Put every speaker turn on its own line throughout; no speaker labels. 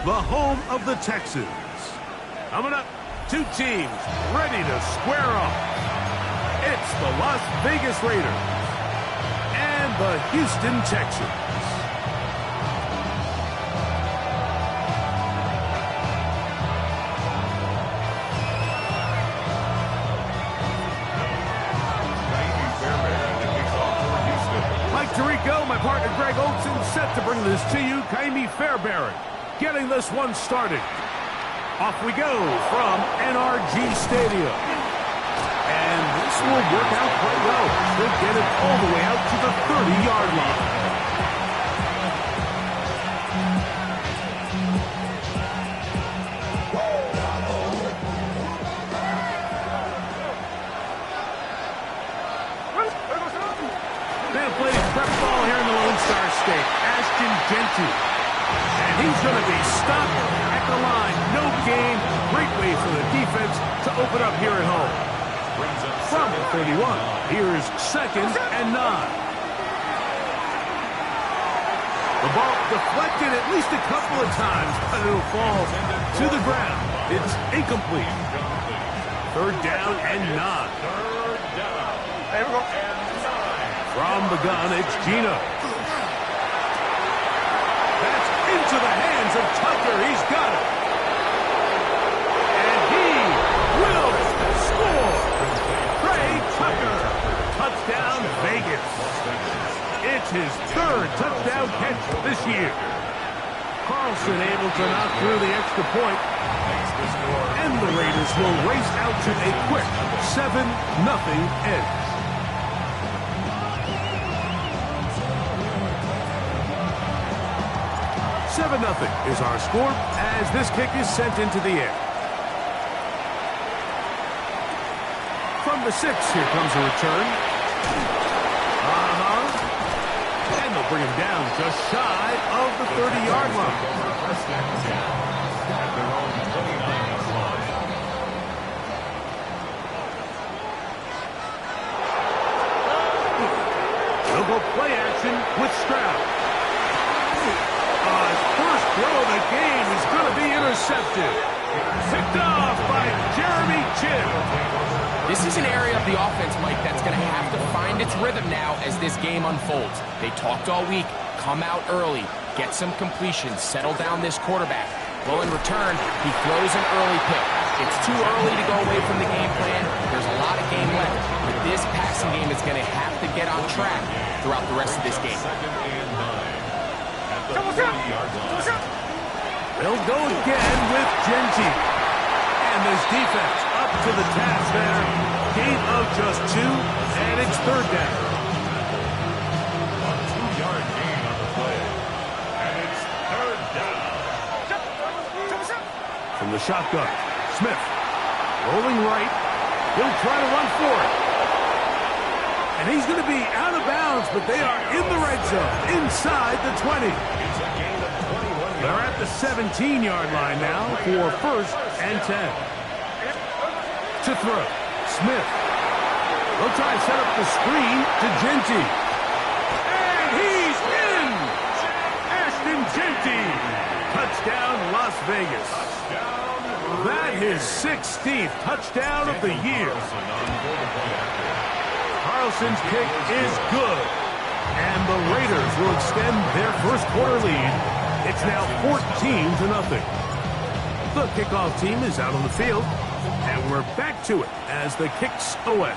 the home of the Texans. Coming up, two teams ready to square off. It's the Las Vegas Raiders and the Houston Texans. Mike Tirico, my partner Greg Olson, set to bring this to you. Ka'imi Fairbairn getting this one started. Off we go from NRG Stadium. And this will work out quite well. They'll get it all the way out to the 30-yard line. They'll play prep ball here in the Lone Star State. Ashton Jeanty. And he's going to be stopped at the line. No gain. Great way for the defense to open up here at home. From 31, here's 2nd and 9. The ball deflected at least a couple of times, but it'll fall to the ground. It's incomplete. 3rd down and 9. From the gun, it's Geno. That's into the hands of Tucker. He's got it. And he will score. Trey Tucker. Touchdown, Vegas. It's his 3rd touchdown catch this year. Carlson able to knock through the extra point. And the Raiders will race out to a quick 7-0 edge. 7-0 is our score as this kick is sent into the air. From the 6, here comes a return. And they'll bring him down just shy of the 30-yard line. They'll go play action with Stroud. His first throw of the game is going to be intercepted. Picked off by Jeremy Chinn.
This is an area of the offense, Mike, that's going to have to find its rhythm now as this game unfolds. They talked all week, come out early, get some completions, settle down this quarterback. Well, in return, he throws an early pick. It's too early to go away from the game plan. There's a lot of game left, but this passing game is going to have to get on track throughout the rest of this game.
They'll go again with Jeanty. And this defense up to the task there. Gain of just 2, and it's 3rd down.
A 2-yard gain on the play. And it's 3rd down.
From the shotgun, Smith rolling right. He'll try to run for it. And he's going to be out of bounds, but they are in the red zone, inside the 20.
It's a gain of 21 yards.
They're at the 17-yard line now for 1st and 10. To throw, Smith. They'll try to set up the screen to Jeanty. And he's in! Ashton Jeanty. Touchdown, Las Vegas. That is 16th touchdown of the year. Carlson's kick is good. And the Raiders will extend their first quarter lead. It's now 14-0. The kickoff team is out on the field. And we're back to it as the kick's away.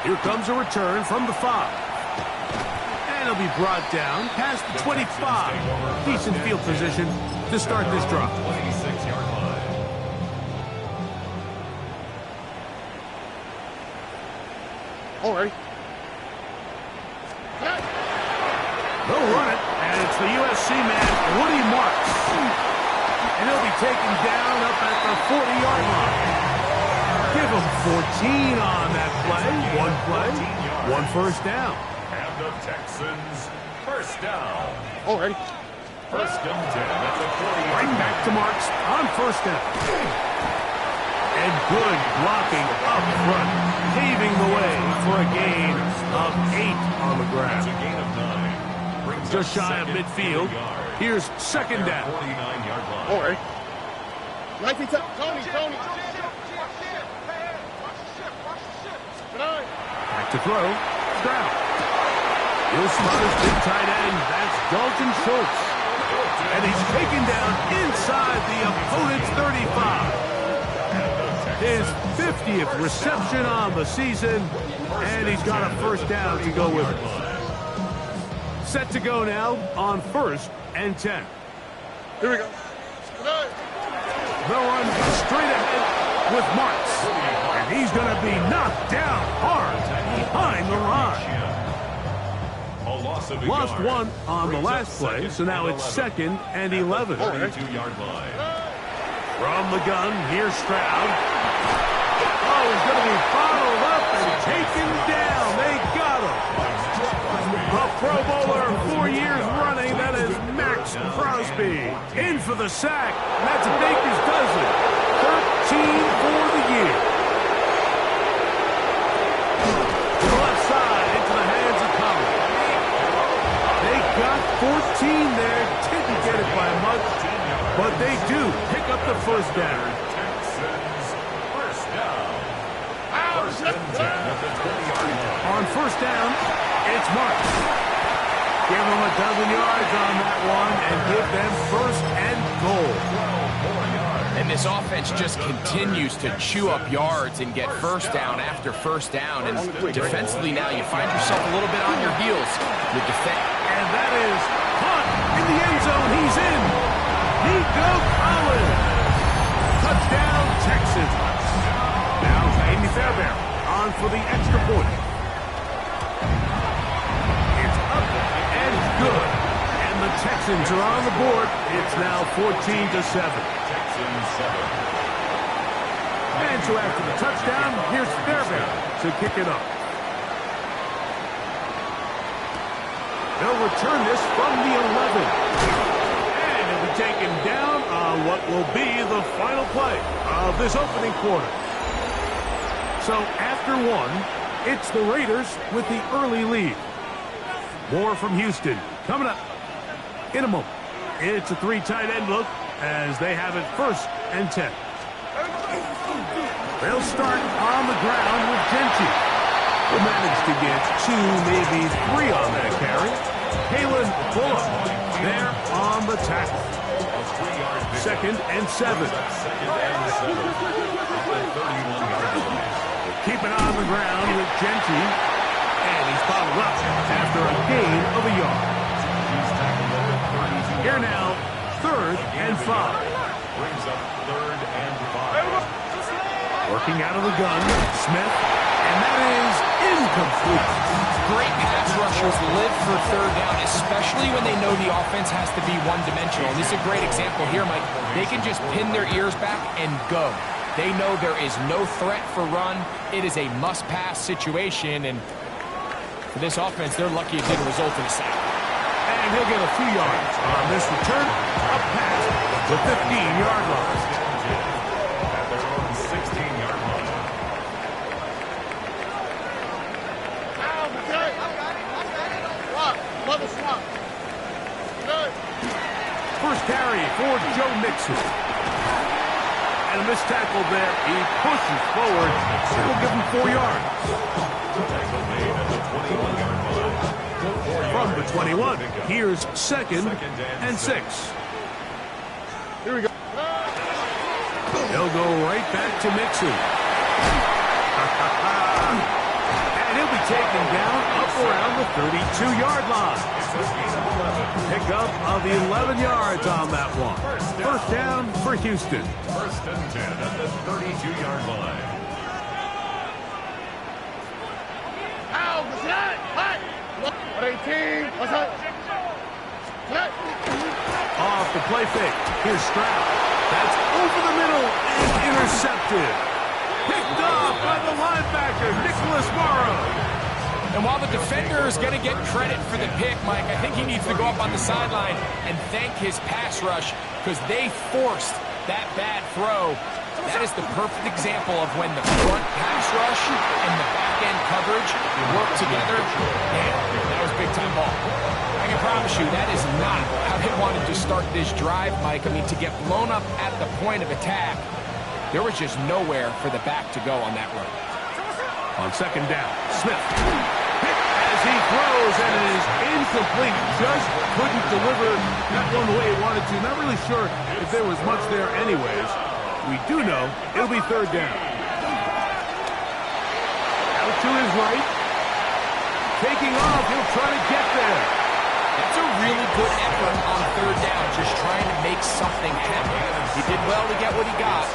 Here comes a return from the 5. And it'll be brought down past the 25. Decent field position to start this drive.
26-yard line.
All right. They'll run it, and it's the USC man, Woody Marks. And he'll be taken down up at the 40-yard line. Give him 14 on that play. One play, 1 first down.
And the Texans, 1st down.
All right.
1st and 10 at the 40.
Right back to Marks on 1st down. And good blocking up front, paving the way for a gain of 8 on the ground.
It's a gain of 9. Brings
Just
up
shy of
2nd
midfield.
40 yards.
Here's second down.
49-yard line.
All right. Tony.
Back to throw. Stroud. He'll spot his big tight end. That's Dalton Schultz. And he's taken down inside the opponent's 35. His 50th reception on the season, and he's got a first down to go with it. Set to go now on 1st and 10.
Here we go.
They'll run straight ahead with Marks. And he's going to be knocked down hard behind the line. Lost one on the last play, so now it's 2nd and 11.
32-yard line.
From the gun, here's Stroud. Oh, he's going to be bottled up and taken down. They got him. A Pro Bowler 4 years running, that is Max Crosby. In for the sack. That's a Baker's dozen. 13 for the year. To the left side, into the hands of Collins. They got 14 there. Didn't get it by much, but they do pick up the first down. On first down, it's Marks. Give them a dozen yards on that one and give them 1st and goal.
And this offense just continues to chew up yards and get first down after first down. And defensively now, you find yourself a little bit on your heels with defense.
And that is caught in the end zone. He's in. Nico Collins. Touchdown, Texans. Now Amy Fairbairn on for the extra point. It's up and good. And the Texans are on the board. It's now 14-7. And so after the touchdown, here's Fairbairn to kick it up. They'll return this from the 11. And it'll be taken down on what will be the final play of this opening quarter. So after one, it's the Raiders with the early lead. More from Houston coming up in a moment. It's a 3 tight end look as they have it 1st and 10. They'll start on the ground with Gentry. Will manage to get 2, maybe 3 on that carry. Kalen Bullock there on the tackle. 2nd and 7. Keep it on the ground with Gentry. And he's bottled up after a gain of a yard. Here now, 3rd and 5.
Brings up 3rd and 5.
Working out of the gun, Smith, and that is incomplete.
Great pass rushers live for 3rd down, especially when they know the offense has to be one-dimensional. This is a great example here, Mike. They can just pin their ears back and go. They know there is no threat for run. It is a must-pass situation, and for this offense, they're lucky it didn't result in a sack.
And he'll get a few yards on this return, up past the 15-yard line.
At their own 16-yard line.
First carry for Joe Mixon. And a missed tackle there. He pushes forward. We'll give him 4 yards.
Tackle made at the 21-yard line.
From the 21, here's 2nd and 6.
Here we go.
They'll go right back to Mixon. And he'll be taken down up around the 32-yard line. Pickup of 11 yards on that one. First down for Houston.
1st and 10 at the 32-yard line.
Off the play fake. Here's Stroud. That's over the middle and intercepted. Picked off by the linebacker, Nicholas Morrow.
And while the defender is going to get credit for the pick, Mike, I think he needs to go up on the sideline and thank his pass rush because they forced that bad throw. That is the perfect example of when the front pass rush and the back end coverage work together. Man, that was big time ball. promise you, that is not how they wanted to start this drive, Mike. I mean, to get blown up at the point of attack, there was just nowhere for the back to go on that run.
On second down, Smith hit as he throws, and it is incomplete. Just couldn't deliver that one the way he wanted to. Not really sure if there was much there anyways. We do know it'll be third down. Out to his right. Taking off, he'll try to get there.
That's a really good effort on third down, just trying to make something happen. He did well to get what he got,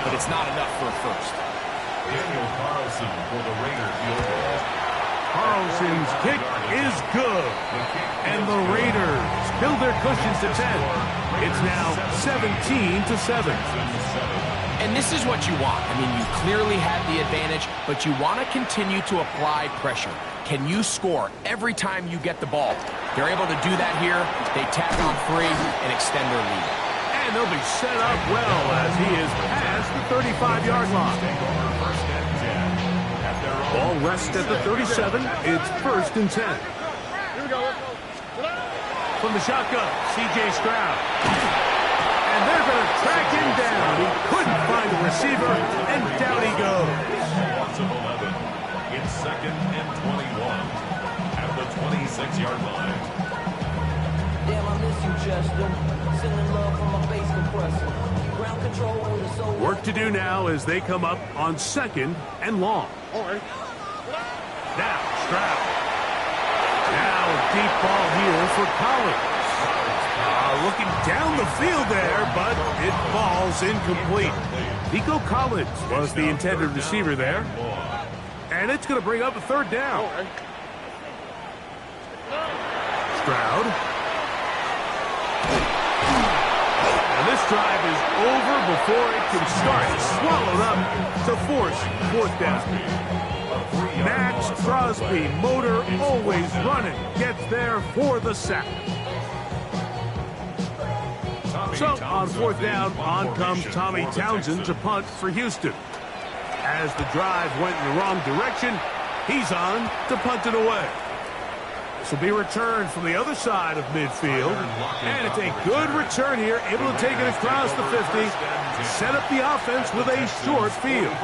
but it's not enough for a first.
Daniel Carlson for the Raider field goal.
Carlson's kick is good. And the Raiders build their cushions to 10. It's now 17-7.
And this is what you want. I mean, you clearly had the advantage, but you want to continue to apply pressure. Can you score every time you get the ball? They're able to do that here. They tack on 3 and extend their lead.
And they'll be set up well as he is past the 35-yard line. Ball rests at the 37. It's 1st and 10.
Here we go.
From the shotgun, C.J. Stroud. And they're going to track him down. He couldn't find a receiver, and down he goes.
It's 2nd and 21 at the 26-yard line.
Damn, I miss you, Chester. Sending love from my bass compressor. Ground control with a soul.
Work to do now as they come up on 2nd and long.
All right.
Now, Stroud. Now, a deep ball here for Collins. Looking down the field there, but it falls incomplete. Nico Collins was the intended receiver there. And it's going to bring up a third down. Stroud. And this drive is over before it can start. Swallowed up to force 4th down. Max Crosby, motor always running, gets there for the sack. So on 4th down, on comes Tommy Townsend to punt for Houston. As the drive went in the wrong direction, he's on to punt it away. This will be returned from the other side of midfield. And it's a good return here, able to take it across the 50, set up the offense with a short field.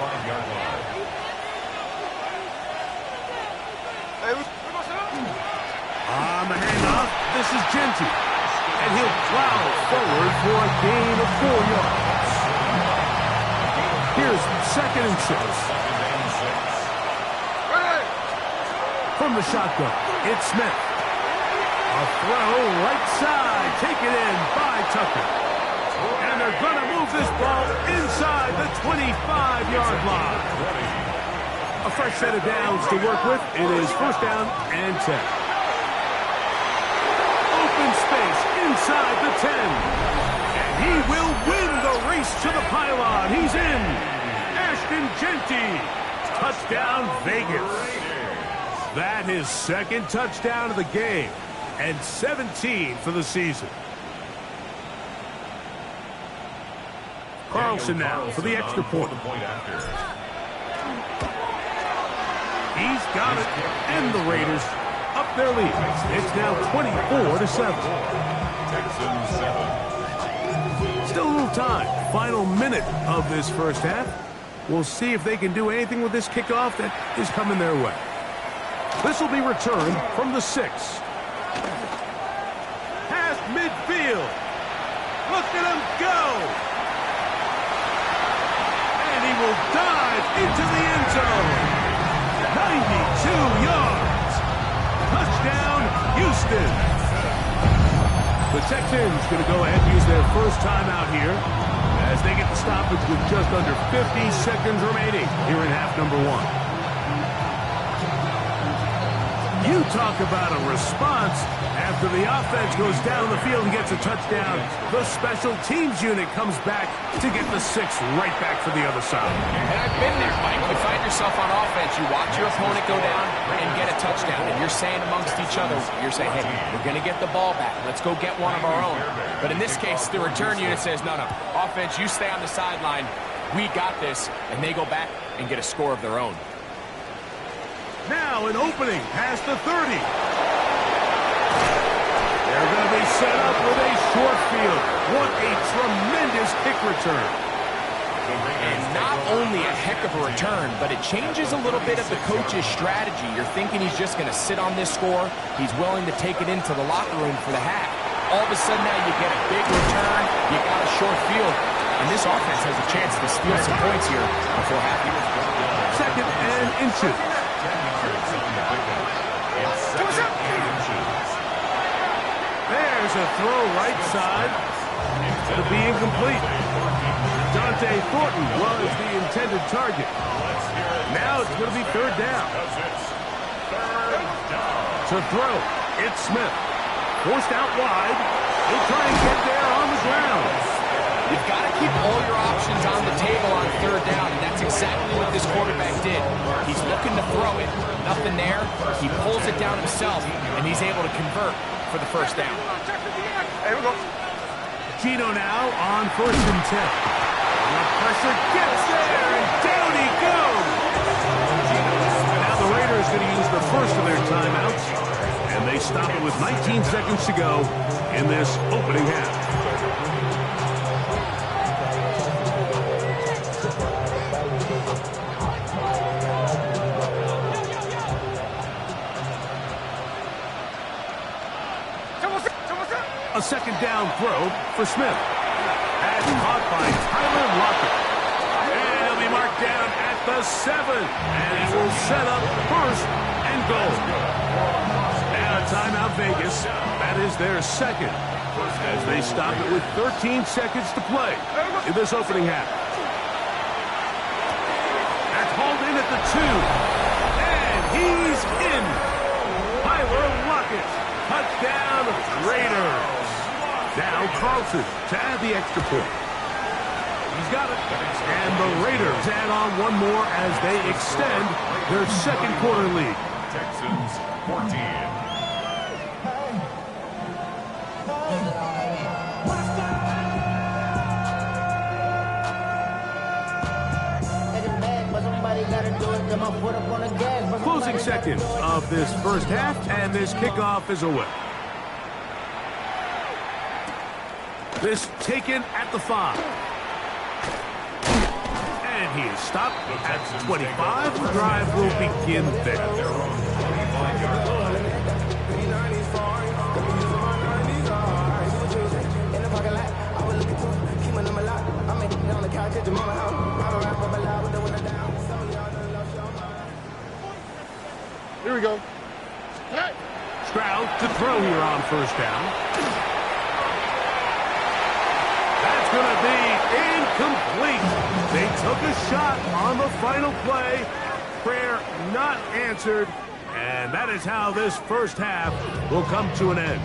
On the handoff, this is Genty. And he'll plow forward for a gain of 4 yards. Here's 2nd and 6. From the shotgun, it's Smith. A throw right side, taken in by Tucker. And they're going to move this ball inside the 25-yard line. A fresh set of downs to work with. It is 1st down and 10. Open space inside the 10. And he will win the race to the pylon. He's in. Ashton Genty. Touchdown, Vegas. That is 2nd touchdown of the game. And 17 for the season. Carlson now for the extra point. He's got it. And the Raiders up their lead. It's now 24-7. Still a little time. Final minute of this first half. We'll see if they can do anything with this kickoff that is coming their way. This will be returned from the 6. Past midfield. Look at him go. And he will dive into the end zone. 92 yards. Touchdown, Houston. The Texans going to go ahead and use their first timeout here as they get the stoppage with just under 50 seconds remaining here in half number 1. You talk about a response after the offense goes down the field and gets a touchdown. The special teams unit comes back to get the 6 right back for the other side.
And I've been there, Mike. You find yourself on offense, you watch your opponent go down and get a touchdown, and you're saying amongst each other, you're saying, hey, we're going to get the ball back. Let's go get one of our own. But in this case, the return unit says, no, offense, you stay on the sideline. We got this. And they go back and get a score of their own.
Now an opening past the 30. They're going to be set up with a short field. What a tremendous kick return.
And not only a heck of a return, but it changes a little bit of the coach's strategy. You're thinking he's just going to sit on this score. He's willing to take it into the locker room for the half. All of a sudden now you get a big return, you got a short field, and this offense has a chance to steal some points here before half.
Second and inches. There's a throw right side. It'll be incomplete. Dante Thornton was the intended target. Now it's going to be third down. To throw, it's Smith. Forced out wide. He'll try and get there on the ground.
You've got to keep all your options on the table on third down, and that's exactly what this quarterback did. He's looking to throw it. Nothing there. He pulls it down himself, and he's able to convert for the first down.
Here we go.
Gino now on 1st and 10. The pressure gets there, and down he goes. Now the Raiders going to use the first of their timeouts, and they stop it with 19 seconds to go in this opening half. A second down throw for Smith. That's caught by Tyler Lockett. And he'll be marked down at the 7. And he will set up first and goal. Now timeout Vegas. That is their second. As they stop it with 13 seconds to play in this opening half. That's hauled in at the 2. And he's in. Tyler Lockett. Touchdown Raiders. Now Carlson to add the extra point. He's got it. And the Raiders add on one more as they extend their second quarter lead.
Texans 14.
Closing seconds of this first half, and this kickoff is away. This taken at the 5. And he is stopped at 25. The drive will begin there.
Here we go.
Stroud to throw here on first down. That's going to be incomplete. They took a shot on the final play. Prayer not answered. And that is how this first half will come to an end.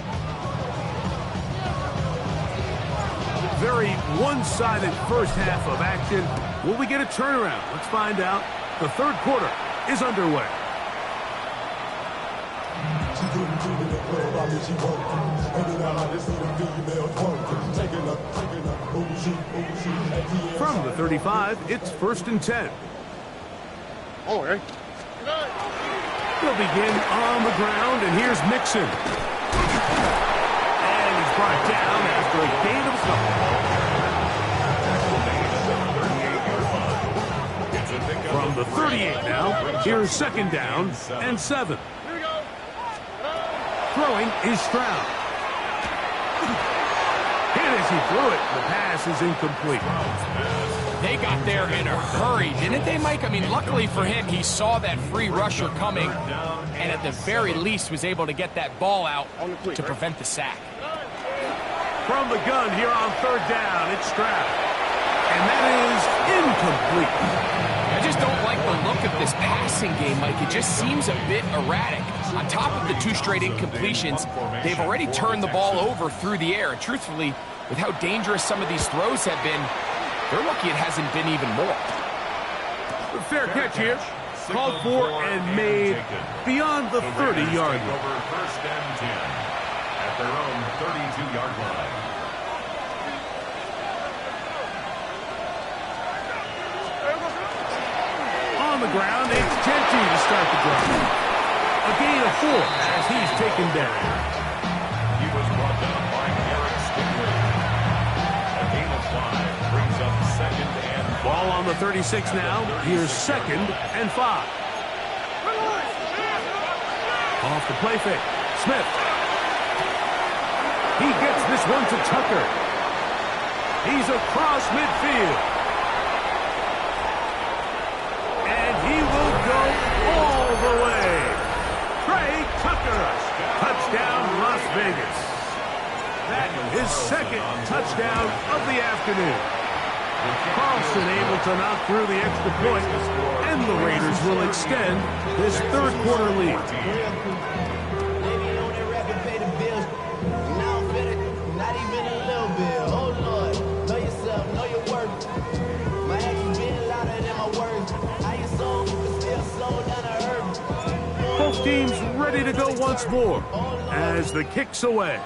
Very one-sided first half of action. Will we get a turnaround? Let's find out. The third quarter is underway. From the 35, it's 1st and 10.
Oh, hey.
They'll begin on the ground, and here's Mixon. And he's brought down after a gain of a couple. From the 38 now, here's 2nd down and 7. Throwing is Stroud. And as he threw it, the pass is incomplete.
They got there in a hurry, didn't they, Mike? I mean, luckily for him, he saw that free rusher coming, and at the very least was able to get that ball out to prevent the sack.
From the gun here on 3rd down, it's Stroud. And that is incomplete.
I just don't like the look of this passing game, Mike. It just seems a bit erratic. On top of the 2 straight incompletions, they've already turned the ball over through the air. And truthfully, with how dangerous some of these throws have been, they're lucky it hasn't been even more.
Fair catch here. Called for and made beyond the 30-yard line.
Over 1st and 10 at their own 32-yard line.
On the ground, it's Genty to start the drive. A gain of 4 as he's taken down.
He was
On the 36 now, here's 2nd and 5. Off the play fake. Smith. He gets this one to Tucker. He's across midfield. And he will go all the way. Trey Tucker. Touchdown, Las Vegas. That is his 2nd touchdown of the afternoon. Carlson able to knock through the extra point, and the Raiders will extend this 3rd quarter lead. Both teams ready to go once more as the kick's away.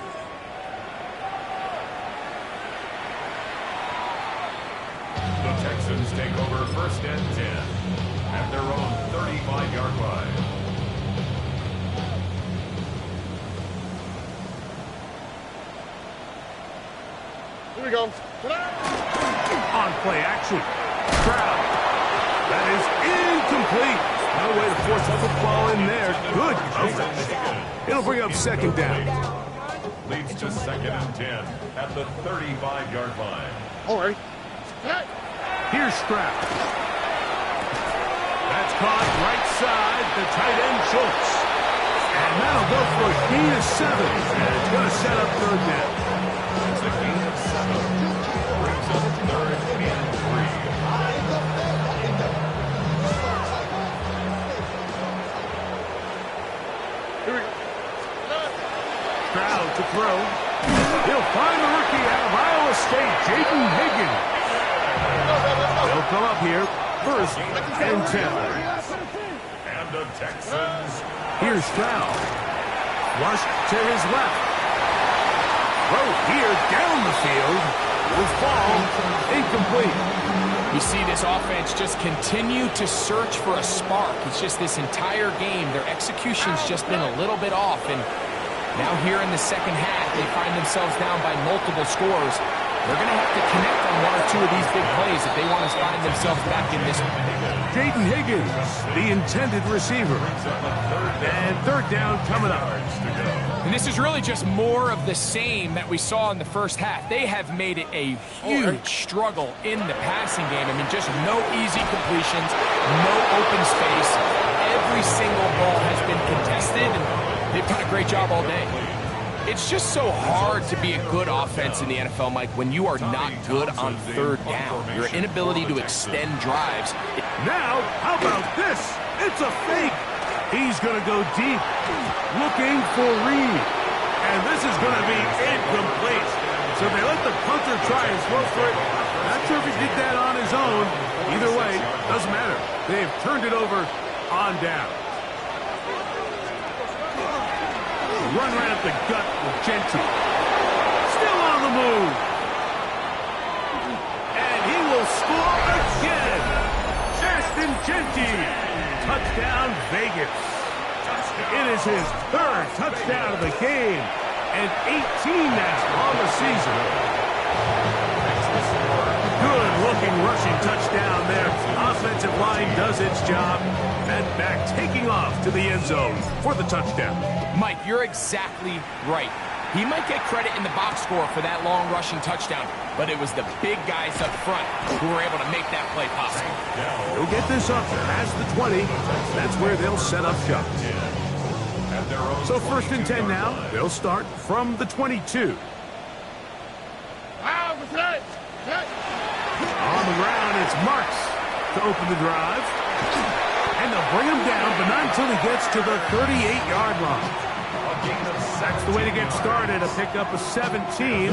The Texans take over 1st and 10 at their own 35-yard line.
Here we go.
On play action. Stroud. That is incomplete. No way to force a football in there. Good coverage. It'll bring up 2nd down.
Leads to 2nd and 10 at the 35-yard line.
All right.
Here's Stroud. That's caught right side, the tight end Schultz. And that'll go for a gain of 7. And it's going to set up 3rd down.
It's a gain of 7. Brings up 3rd and 3.
Stroud to throw. He'll find the rookie out of Iowa State, Jaden Higgins. They'll come up here, 1st and 10.
And the Texans.
Here's Stroud. Flush to his left. Throw here down the field. Will fall. Incomplete.
You see this offense just continue to search for a spark. It's just this entire game, their execution's just been a little bit off. And now here in the 2nd half, they find themselves down by multiple scores. They're going to have to connect on 1 or 2 of these big plays if they want to find themselves back in this.
Jaden Higgins, the intended receiver. And 3rd down coming up.
And this is really just more of the same that we saw in the 1st half. They have made it a huge struggle in the passing game. I mean, just no easy completions, no open space. Every single ball has been contested, and they've done a great job all day. It's just so hard to be a good offense in the NFL, Mike, when you are not good on 3rd down. Your inability to extend drives.
Now, how about this? It's a fake. He's going to go deep, looking for Reed. And this is going to be incomplete. So they let the punter try and throw for it. Not sure if he did that on his own. Either way, doesn't matter. They've turned it over on down. Run right up the gut with Genty. Still on the move. And he will score again. Ashton Genty. Touchdown, Vegas. It is his 3rd touchdown of the game. And 18 now on the season. Good-looking rushing touchdown there. Offensive line does its job. And back taking off to the end zone for the touchdown.
Mike, you're exactly right. He might get credit in the box score for that long rushing touchdown, but it was the big guys up front who were able to make that play possible.
He'll get this up past the 20. That's where they'll set up shop. So 1st and 10 now. They'll start from the 22. On the ground, it's Marks to open the drive. And they'll bring him down, but not until he gets to the 38-yard line. That's the way to get started. A pickup of 17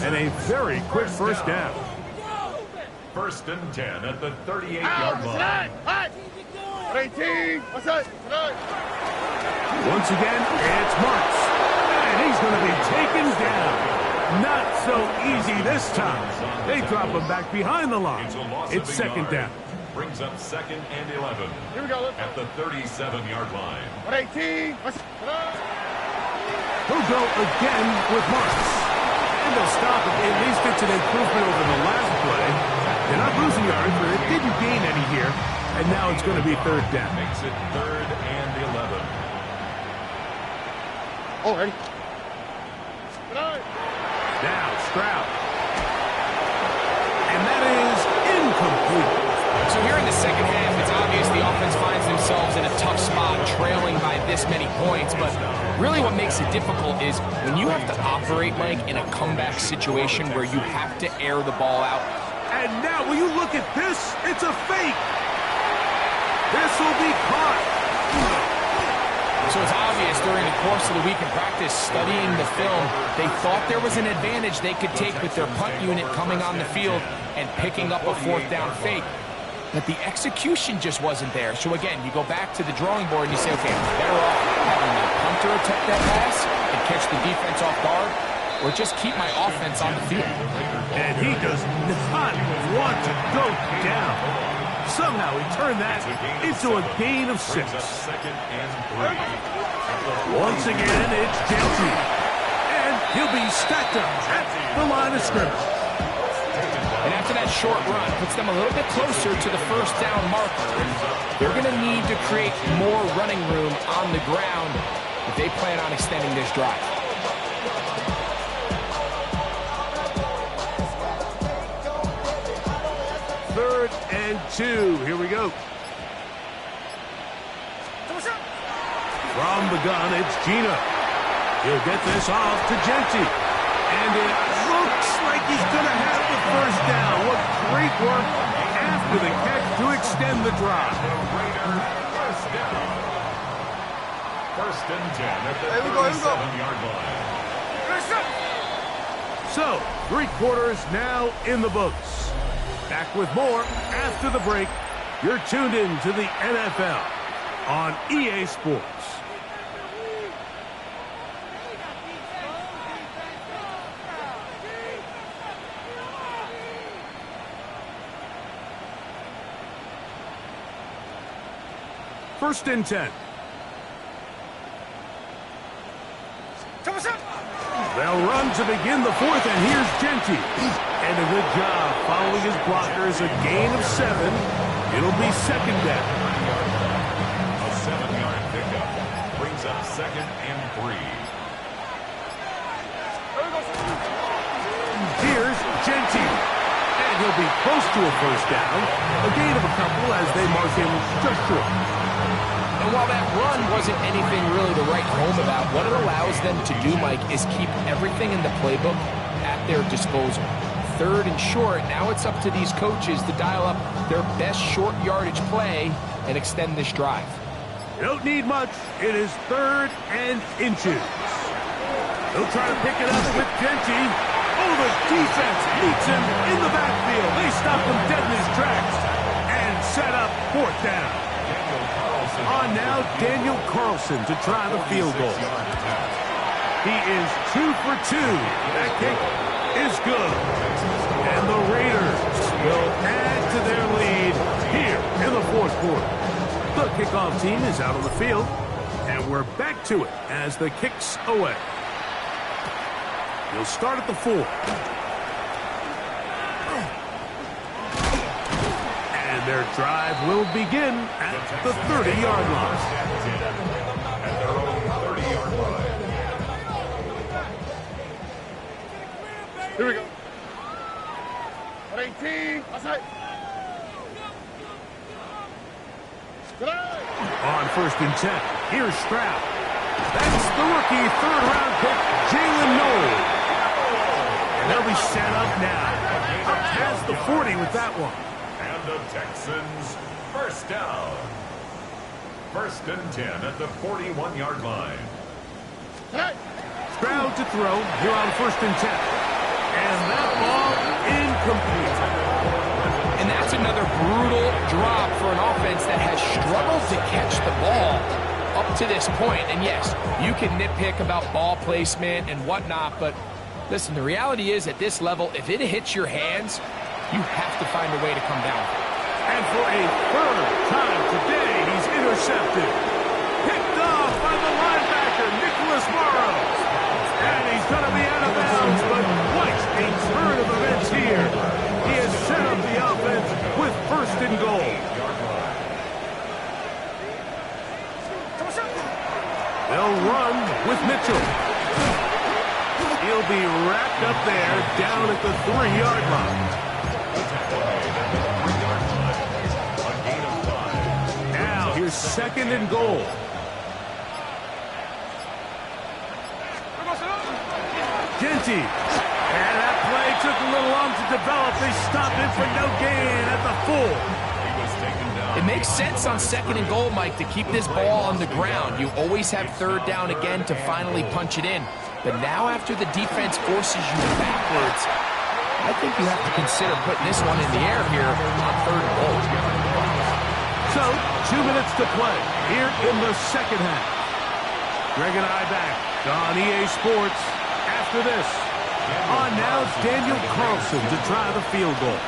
and a very quick 1st down.
1st and 10 at the 38-yard line.
18. What's that?
Once again, it's Marks. And he's going to be taken down. Not so easy this time. They drop him back behind the line. It's 2nd down.
Brings up 2nd and 11.
Here we go.
At the 37-yard line.
18.
He'll go again with Marks. And they'll stop it. At least it's an improvement over the last play. They're not losing yards. Eifert. It didn't gain any here, and now it's going to be third down.
Makes it 3rd and 11.
Oh, ready?
Now Stroud. And that is incomplete.
So here in the second half, it's obvious the offense finds themselves in a tough spot, trailing by this many points. But really what makes it difficult is when you have to operate, Mike, in a comeback situation where you have to air the ball out.
And now, will you look at this? It's a fake. This will be caught.
So it's obvious during the course of the week in practice, studying the film, they thought there was an advantage they could take with their punt unit coming on the field and picking up a 4th down fake. But the execution just wasn't there. So again, you go back to the drawing board and you say, okay, I'm better off having the punter attempt that pass and catch the defense off guard, or just keep my offense on the field.
And he does not want to go down. Somehow he turned that into a gain of 6.
2nd and 3.
Once again, it's Genty. And he'll be stacked up at the line of scrimmage.
And after that short run, puts them a little bit closer to the 1st down marker. They're going to need to create more running room on the ground if they plan on extending this drive.
Third and 2. Here we go. From the gun, it's Gina. He'll get this off to Genty. And it looks like he's going to have the 1st down. What great work after the catch to extend the drive.
1st and 10 at the 37-yard line.
So, 3 quarters now in the books. Back with more after the break. You're tuned in to the NFL on EA Sports. First and 10. They'll run to begin the 4th, and here's Genty. And a good job following his blockers, a gain of 7. It'll be 2nd down.
A 7-yard pickup brings up 2nd and 3.
Here's Genty. And he'll be close to a 1st down. A gain of a couple as they mark him just short.
And while that run wasn't anything really to write home about, what it allows them to do, Mike, is keep everything in the playbook at their disposal. 3rd and short, now it's up to these coaches to dial up their best short yardage play and extend this drive.
You don't need much. It is 3rd and inches. They'll try to pick it up with Genty. Oh, the defense meets him in the backfield. They stop him dead in his tracks and set up 4th down. On now, Daniel Carlson to try the field goal. He is 2 for 2. That kick is good. And the Raiders will add to their lead here in the 4th quarter. The kickoff team is out on the field, and we're back to it as the kick's away. He'll start at the 4. And their drive will begin at the 30-yard line.
At their own 30-yard line.
Here we go. 18. Outside.
On 1st and 10, here's Stroud. That's the rookie 3rd-round pick, Jalen Noel. And they'll be set up now. Up past the 40 with that one.
And the Texans 1st down. 1st and 10 at the 41-yard line.
Stroud to throw here on 1st and 10. And that ball incomplete.
And that's another brutal drop for an offense that has struggled to catch the ball up to this point. And yes, you can nitpick about ball placement and whatnot, but listen, the reality is at this level, if it hits your hands, you have to find a way to come down.
And for a 3rd time today, he's intercepted. Picked off by the linebacker, Nicholas Morrow. And he's going to be out of bounds, but quite a turn of events here. He has set up the offense with Mitchell. He'll be wrapped up there down at the 3-yard line. Now here's 2nd and goal. Genty. And that play took a little long to develop. They stopped it for no gain at the 4.
It makes sense on 2nd and goal, Mike, to keep this ball on the ground. You always have 3rd down again to finally punch it in. But now after the defense forces you backwards, I think you have to consider putting this one in the air here on 3rd and goal.
So, 2 minutes to play here in the 2nd half. Greg and I back on EA Sports after this. On now, Daniel Carlson to try the field goal.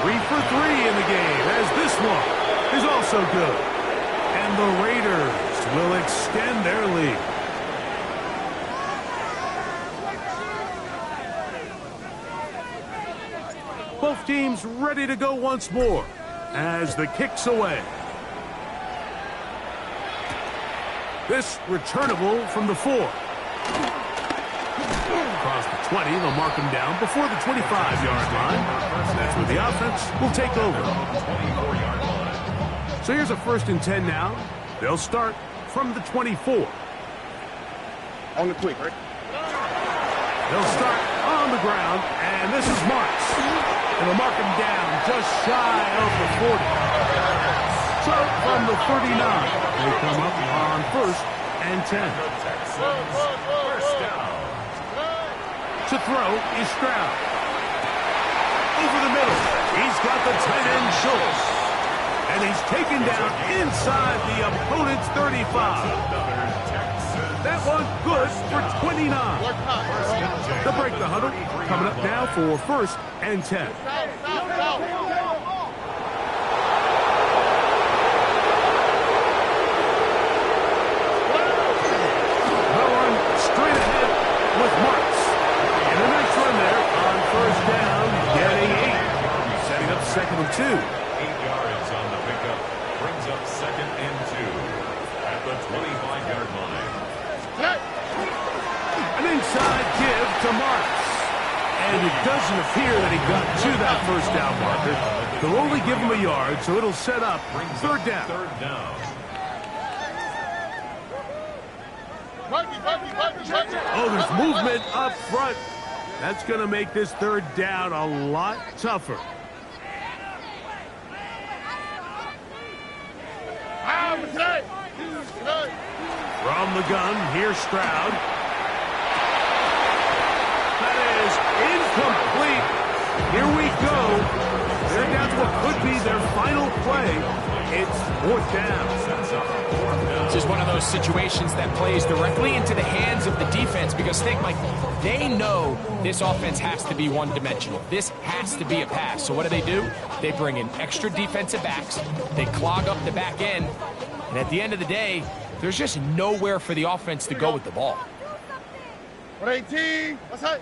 3 for 3 in the game, as this one is also good. And the Raiders will extend their lead. Both teams ready to go once more as the kick's away. This returnable from the 4. Across the 20, they'll mark him down before the 25-yard line. That's where the offense will take over. So here's a 1st and 10 now. They'll start from the 24.
On the quick, right?
They'll start on the ground, and this is Marks. And they'll mark him down just shy of the 40. So from the 39, they come up on 1st and 10. To throw is Stroud. Over the middle, he's got the tight end Schultz. And he's taken down inside the opponent's 35. That one good for 29. They'll break the huddle. Coming up now for 1st and 10. They'll run straight ahead with Marks. And a nice run there on 1st down, getting 8. Setting up 2nd and 2.
8 yards on the pickup. Brings up 2nd and 2 at the 25-yard line.
An inside give to Marks. And it doesn't appear that he got to that 1st down marker. They'll only give him a yard, so it'll set up 3rd down.
3rd down.
Oh, there's movement up front. That's going to make this 3rd down a lot tougher. From the gun, here's Stroud. That is incomplete. Here we go. They're down to what could be their final play. It's 4th down.
This is one of those situations that plays directly into the hands of the defense because think, Mike, they know this offense has to be one-dimensional. This has to be a pass. So what do? They bring in extra defensive backs. They clog up the back end. And at the end of the day, there's just nowhere for the offense to go with the ball.
118. What's that?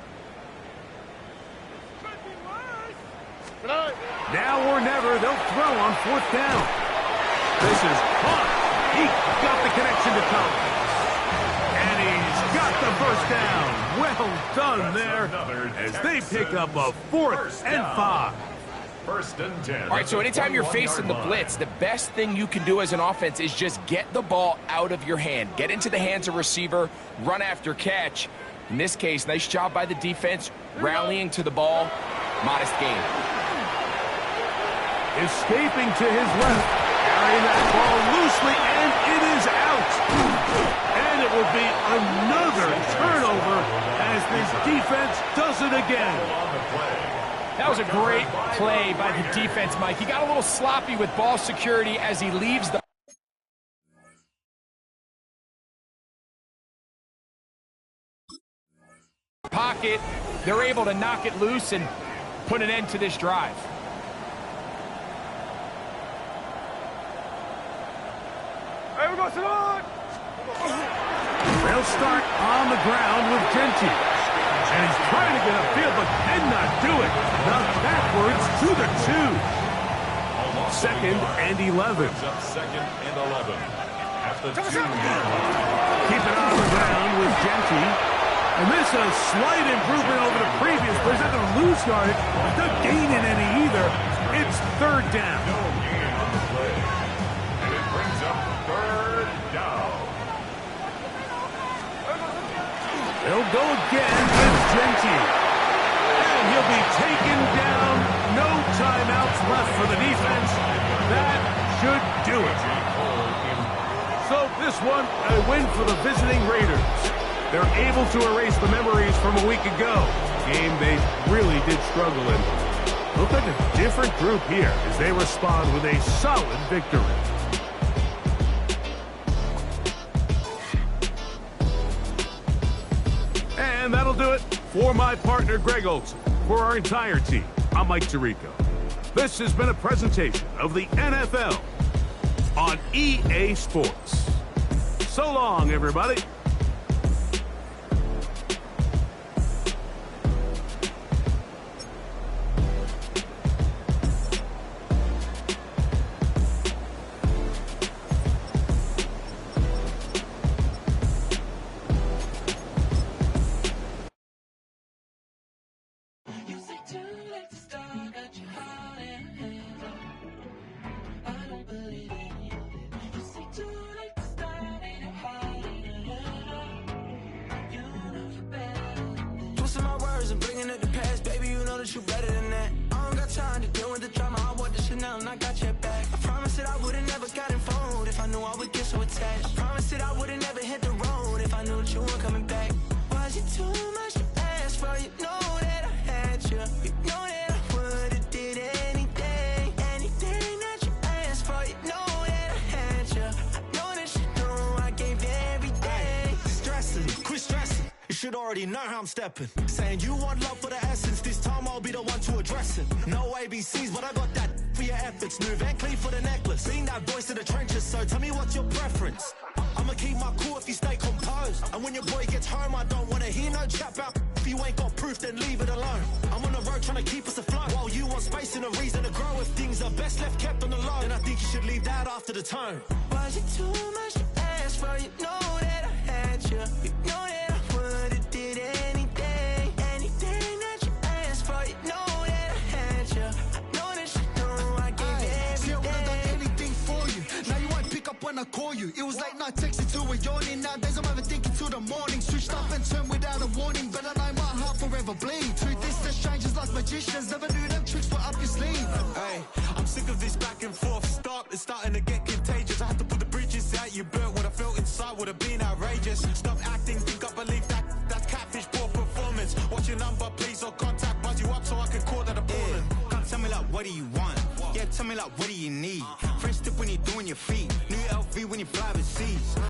Now or never, they'll throw on 4th down. This is caught. He got the connection to Collins. And he's got the 1st down. Well done there as they pick up a 4th and 5.
1st and 10.
All right, so anytime you're facing the blitz, the best thing you can do as an offense is just get the ball out of your hand. Get into the hands of receiver, run after catch. In this case, nice job by the defense, rallying to the ball. Modest gain.
Escaping to his left, carrying that ball loosely, and it is out. And it will be another turnover as this defense does it again.
That was a great play by the defense, Mike. He got a little sloppy with ball security as he leaves the pocket. They're able to knock it loose and put an end to this drive.
They'll start on the ground with Genty. And he's trying to get upfield, but cannot do it. Knocked backwards to the 2. 2nd and 11.
Up 2nd and 11 at at the 2-yard line.
Keep it on the ground with Genty. And this a slight improvement over the previous plays. Not going to lose yardage, not gaining any either. It's third down.
No gain on the play. And it brings up third down.
They'll go again with Genty. And he'll be taken down. No timeouts left for the defense. That should do it. So this one, a win for the visiting Raiders. They're able to erase the memories from a week ago. Game they really did struggle in. Look like a different group here as they respond with a solid victory. And that'll do it for my partner, Greg Olson. For our entire team, I'm Mike Tirico. This has been a presentation of the NFL on EA Sports. So long, everybody.
And bringing it to pass, baby, you know that you better than that. I don't got time to deal with the drama. I want the Chanel and I got your back. I promised that I would've never got involved if I knew I would get so attached. I promised that I would've never hit the road if I knew that you weren't coming back. Was it too much to ask for? You know that I had you. You know that I would've did anything, anything that you asked for. You know that I had you. I know that you know I gave everything.
Stressing, quit stressing. You should already know how I'm stepping. Saying you want love for the essence. This time I'll be the one to address it. No ABCs, but I got that for your efforts. New Van Cleef for the necklace. Being that voice of the trenches, so tell me what's your preference. I'ma keep my cool if you stay composed. And when your boy gets home, I don't wanna hear no chat about. If you ain't got proof, then leave it alone. I'm on the road trying to keep us afloat. While you want space and a reason to grow. If things are best left kept on the low, then I think you should leave that after the tone.
Was it too much to ask for? You know that I had you. You know that I would've did anything, anything that you asked for. You know that I had you. I know that you know I gave everything.
See, I would've done anything for you. Now you won't pick up when I call you. It was late night texting to a yawning. Nowadays I'm overthinking till the morning. Switched up and turned without a warning. But I know my heart forever bleeds. Truth is that strangers like magicians. Never knew them tricks were up your sleeve.
Hey, I'm sick of this back and forth. It's starting to get contagious. I had to put the bridges out you burnt. What I felt inside would have been outrageous. Stop acting, think I believe that's catfish, poor performance. What's your number, please, or contact, buzz you up so I can call that appalling.
Can't tell me like what do you want? Yeah, tell me like what do you need? Fresh tip when you're doing your feet. New LV when you fly overseas.